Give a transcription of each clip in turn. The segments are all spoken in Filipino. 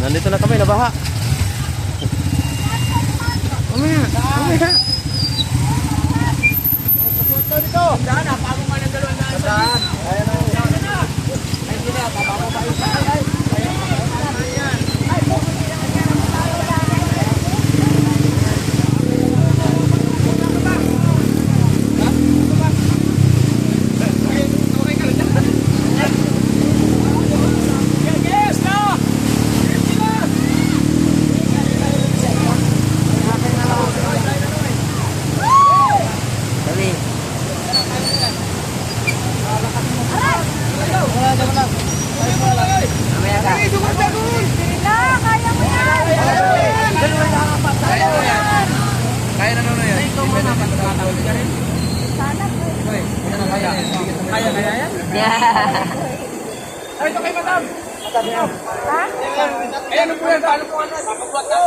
Nandito na kami, nabaha. Mamaya, mamaya. Dito. Saan? Napagong ka ng 200. Saan? Ayan o. Ay, hindi na. Papako pa isa. Kaya na nun yan. Kaya yan? Ay, ito kay madam. Ha? Ayan po yan. Paano po ano? Papabuat na.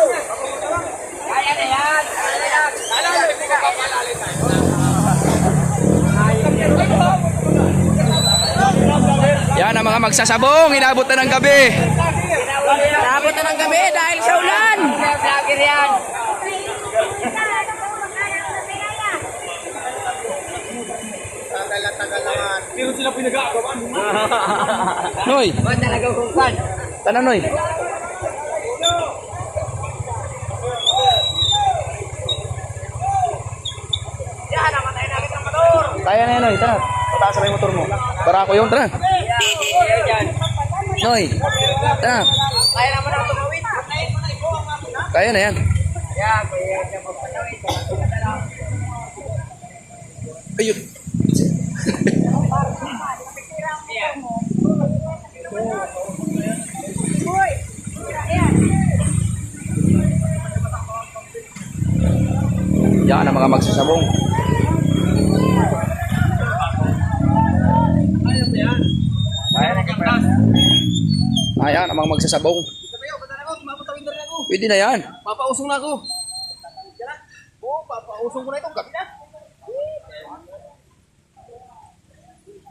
Kaya na yan. Kaya na yan. Kala na, hindi ka papalalit tayo. Yan ang mga magsasabong. Inabot na ng gabi. Inabot na ng gabi dahil sa ulan. Vlogger yan. Tagal naman. Pero sila pinag-aagawan. Noy. Ba't talaga kungkan? Tanan, Noy. Yan, namatay na kitang motor. Kaya na yan, Noy. Tara. Pataas na yung motor mo. Para ako yung, tara. Yan. Noy. Tara. Kaya naman ako tumawid. Kaya na yan. Yan, kaya siya magpatawid. Ayun. Yan ang mga magsasabong. Ayan ang mga magsasabong. Pwede na yan. Papausong na ako. Oo, papausong ko na itong gabi na.